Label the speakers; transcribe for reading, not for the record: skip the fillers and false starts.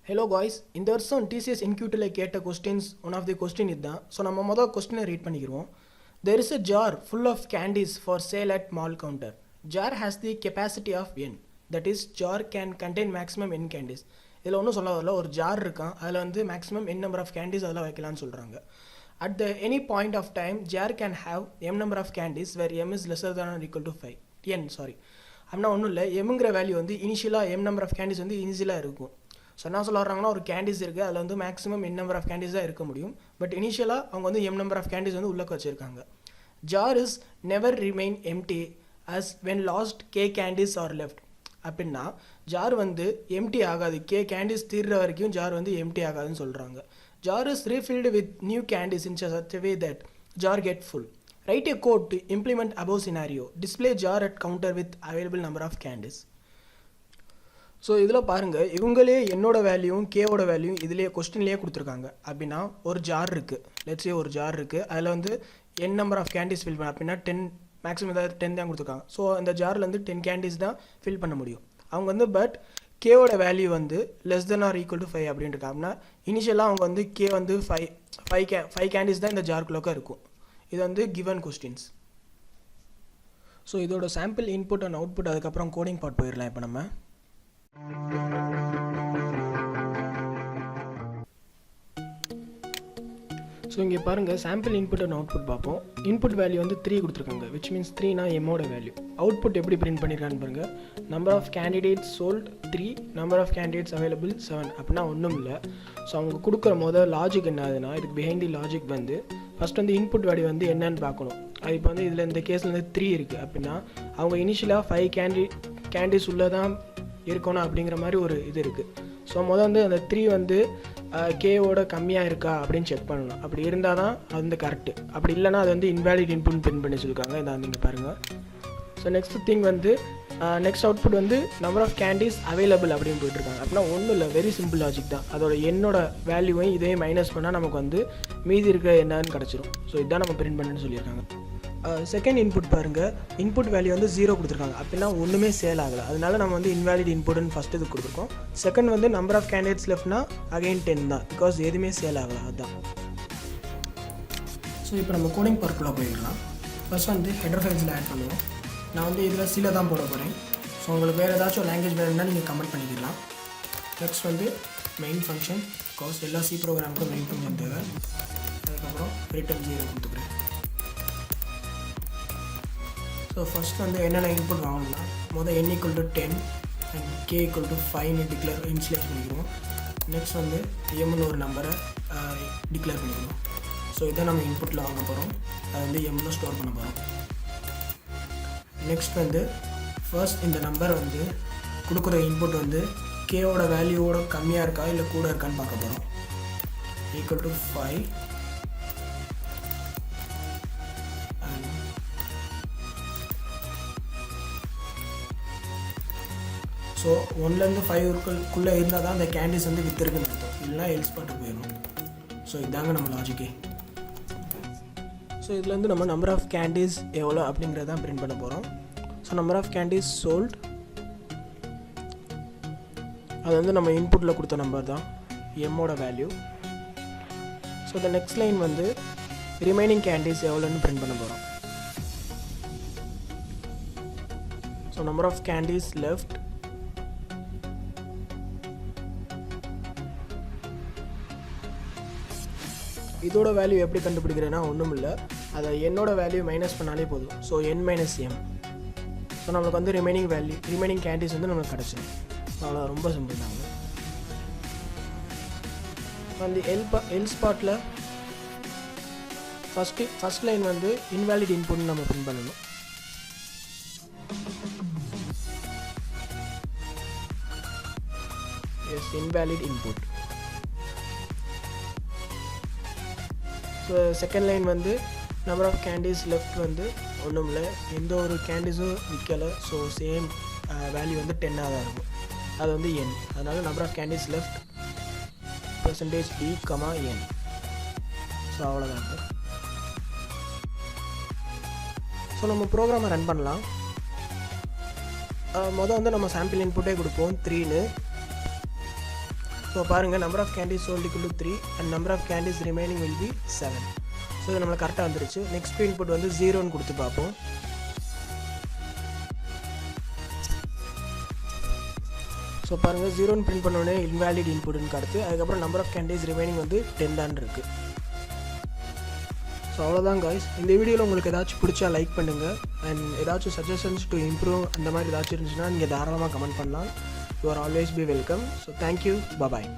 Speaker 1: Hello guys, இந்த வருஷம் TCS NQT கேட்ட questions one of the question இதுதான். ஸோ நம்ம முதல் கொஸ்டினை ரீட் பண்ணிக்கிறோம். There is a jar full of candies for sale at mall counter. Jar has the capacity of n. That is, jar can contain maximum n candies. இதில் ஒன்றும் சொல்ல வரல, ஒரு ஜார் இருக்கான், அதில் வந்து maximum n number of candies அதில் வைக்கலாம்னு சொல்கிறாங்க. At the any point of time, jar can have m number of candies where m is lesser than or equal to 5. அப்படின்னா ஒன்றும் இல்லை, mங்கிற வேல்யூ வந்து இனிஷியலாக m number of candies வந்து இனிஷியலாக இருக்கும். ஸோ என்ன சொல்ல வர்றாங்கன்னா, ஒரு கேண்டிஸ் இருக்குது, அதில் வந்து maximum n number of candies தான் இருக்க முடியும். பட் இனிஷியலாக அவங்க வந்து m number of candies வந்து உள்ளே வச்சுருக்காங்க. Jar is never remain empty as when last k candies are left. அப்படின்னா ஜார் வந்து எம்டி ஆகாது, k candies தீர்ற வரைக்கும் ஜார் வந்து எம்டி ஆகாதுன்னு சொல்கிறாங்க. Jar is refilled with new candies in such a way that jar get full. Write a code to implement above scenario. Display jar at counter with available number of candies. So இதில் பாருங்கள், இவங்களே என்னோட வேல்யூவும் கேவோட வேல்யூவும் இதிலே கொஸ்டின்லேயே கொடுத்துருக்காங்க. அப்படின்னா ஒரு ஜார் இருக்குது, லெட்ஸே ஒரு ஜார் இருக்குது, அதில் வந்து n number of candies fill பண்ண, அப்படின்னா 10 மேக்ஸிமம் ஏதாவது 10 தான் கொடுத்துருக்காங்க. ஸோ அந்த ஜாரில் வந்து 10 candies தான் ஃபில் பண்ண முடியும் அவங்க வந்து. பட் கேவோட வேல்யூ வந்து less than or equal to 5 அப்படின்ட்டு இருக்காங்க. அப்படின்னா இனிஷியலாக அவங்க வந்து கே வந்து 5 candies தான் இந்த ஜார்க்குள்ளே இருக்கும். இது வந்து கிவன் கொஸ்டின்ஸ். ஸோ இதோட சாம்பிள் இன்புட் அண்ட் அவுட்புட், அதுக்கப்புறம் கோடிங் பார்ட் போயிடலாம். இப்போ நம்ம ஸோ இங்கே பாருங்கள், சாம்பிள் இன்புட் அண்ட் அவுட்புட் பார்ப்போம். இன்புட் வேல்யூ வந்து 3 கொடுத்துருக்காங்க, விச் மீன்ஸ் 3னா எம்மோட வேல்யூ. அவுட்புட் எப்படி பிரிண்ட் பண்ணியிருக்கான்னு பாருங்கள். Number of candidates sold 3, number of candidates available 7. அப்படின்னா ஒன்றும் இல்லை. ஸோ அவங்க கொடுக்குற முதல் லாஜிக் என்ன ஆகுதுன்னா, இதுக்கு பிஹைண்ட் தி லாஜிக் வந்து ஃபஸ்ட் வந்து இன்புட் வேல்யூ வந்து என்னன்னு பார்க்கணும். அது இப்போ வந்து இதில் இந்த கேஸில் வந்து 3 இருக்குது. அப்படின்னா அவங்க இனிஷியலாக 5 கேண்டிஸ் உள்ளே தான் இருக்கணும் அப்படிங்கிற மாதிரி ஒரு இது இருக்குது. ஸோ முதல் வந்து அந்த 3 வந்து கேவோட கம்மியாக இருக்கா அப்படின்னு செக் பண்ணணும். அப்படி இருந்தால் தான் அது வந்து கரெக்டு. அப்படி இல்லைனா அது வந்து இன்வேலிட் இன்புட் பிரிண்ட் பண்ணி சொல்லியிருக்காங்க. இதை நீங்கள் பாருங்கள். ஸோ நெக்ஸ்ட் திங் வந்து நெக்ஸ்ட் அவுட்புட் வந்து நம்பர் ஆஃப் கேண்டிஸ் அவைலபிள் அப்படின்னு போயிட்டுருக்காங்க. அப்படின்னா ஒன்றும் இல்லை, வெரி சிம்பிள் லாஜிக் தான். அதோட என்னோட வேல்யூவையும் இதையும் மைனஸ் பண்ணால் நமக்கு வந்து மீதி இருக்கிற என்னன்னு கிடச்சிரும். ஸோ இதுதான் நம்ம பிரிண்ட் பண்ணுன்னு சொல்லியிருக்காங்க. செகண்ட் இன்புட் பாருங்கள், இன்புட் வேல்யூ வந்து 0 கொடுத்துருக்காங்க. அப்படின்னா ஒன்றுமே சேல் ஆகலை, அதனால நம்ம வந்து இன்வேலிட் இன்புட்னு ஃபஸ்ட்டு இது கொடுத்துருக்கோம். செகண்ட் வந்து நம்பர் ஆஃப் கேண்டிடேட்ஸ் லெஃப்ட்னா அகைன் 10 தான், பிகாஸ் எதுவுமே சேல் ஆகலை, அதுதான். ஸோ இப்போ நம்ம கோடிங் பார்க்குள்ளே போயிடலாம். ஃபஸ்ட் வந்து ஹெடர் ஃபைல்ஸில் ஆட் பண்ணுவோம். நான் வந்து இதில் சில தான் போட போகிறேன். ஸோ உங்களுக்கு வேறு ஏதாச்சும் லாங்குவேஜ் வேணும்னா நீங்கள் கமெண்ட் பண்ணிக்கலாம். நெக்ஸ்ட் வந்து மெயின் ஃபங்க்ஷன், பிகாஸ் எல்லா சி ப்ரோக்ராமுக்கும் மெயின் ஃபங்க்ஷன் தேவை. அதுக்கப்புறம் ரிட்டர்ன் 0 கொடுத்துக்கிறேன். ஸோ ஃபஸ்ட் வந்து என்னென்ன இன்புட் வாங்கணும்னா, முதல் n = 10 அண்ட் k = 5ன்னு இன்ஸ்லேட் பண்ணிக்கிறோம். நெக்ஸ்ட் வந்து எம்னு ஒரு நம்பரை டிக்ளேர் பண்ணிக்கிறோம். ஸோ இதை நம்ம இன்புட்டில் வாங்க போகிறோம், அதை வந்து எம்மில் ஸ்டோர் பண்ண போகிறோம். நெக்ஸ்ட் வந்து ஃபர்ஸ்ட் இந்த நம்பர் வந்து கொடுக்குற இன்புட் வந்து கேவோட வேல்யூவோட கம்மியாக இருக்கா இல்லை கூட இருக்கான்னு பார்க்க போகிறோம். = 5 ஸோ 1லேருந்து 5க்குள்ளே இருந்தால் தான் அந்த கேண்டிஸ் வந்து விற்றுருக்குன்னு அர்த்தம், இல்லைனா எல்ஸ் பாட்டு போயிடணும். ஸோ இதாங்க நம்ம லாஜிக்கே. ஸோ இதில் வந்து நம்ம நம்பர் ஆஃப் கேண்டிஸ் எவ்வளோ அப்படிங்கிறத தான் பிரிண்ட் பண்ண போகிறோம். So number of candies sold, அது வந்து நம்ம இன்புட்டில் கொடுத்த நம்பர் தான், எம்மோட வேல்யூ. ஸோ இந்த நெக்ஸ்ட் லைன் வந்து ரிமைனிங் கேண்டிஸ் எவ்வளோன்னு பிரிண்ட் பண்ண போகிறோம். So number of candies left, இதோட வேல்யூ எப்படி கண்டுபிடிக்கிறேன்னா ஒன்றும் இல்லை, அதை என்னோட வேல்யூ மைனஸ் பண்ணாலே போதும். So n - m. ஸோ நம்மளுக்கு வந்து ரிமைனிங் கேண்டிஸ் வந்து நம்மளுக்கு கிடச்சிடும். அவ்வளோ, ரொம்ப சிம்பிள் தாங்க. அந்த எல்ஸ் பார்ட்டில் ஃபஸ்ட் லைன் வந்து இன்வேலிட் இன்புட்னு நம்ம பிரிண்ட் பண்ணணும். Yes, invalid input. So second line வந்து நம்பர் ஆஃப் கேண்டிஸ் லெஃப்ட் வந்து ஒன்றும் இல்லை, எந்த ஒரு கேண்டிஸும் விற்கலை. ஸோ சேம் வேல்யூ வந்து 10ஆக தான் இருக்கும், அது வந்து n. அதனால் number of candies left %d, n. So அவ்வளோதான். ஸோ நம்ம ப்ரோக்ராமை ரன் பண்ணலாம். மொதல் வந்து நம்ம சாம்பிள் இன்புட்டே கொடுப்போம் 3ன்னு. ஸோ பாருங்கள் number of candies sold equal to 3 and number of candies remaining will be 7. ஸோ இது நம்மளுக்கு கரெக்டாக வந்துருச்சு. நெக்ஸ்ட் இன்புட் வந்து 0ன்னு கொடுத்து பார்ப்போம். ஸோ பாருங்கள் 0ன்னு பிரிண்ட் பண்ணோடனே இன்வேலிட் இன்புட்னு காட்டுது. அதுக்கப்புறம் நம்பர் ஆஃப் கேண்டிஸ் ரிமைனிங் வந்து 10 தான் இருக்குது. ஸோ அவ்வளோதான் காய்ஸ். இந்த வீடியோவில் உங்களுக்கு ஏதாச்சும் பிடிச்சா லைக் பண்ணுங்கள். அண்ட் ஏதாச்சும் சஜஷன்ஸ் டு இம்ப்ரூவ் அந்த மாதிரி ஏதாச்சும் இருந்துச்சுன்னா நீங்கள் தாராளமாக கமெண்ட் பண்ணலாம். You are always be welcome. So thank you. Bye.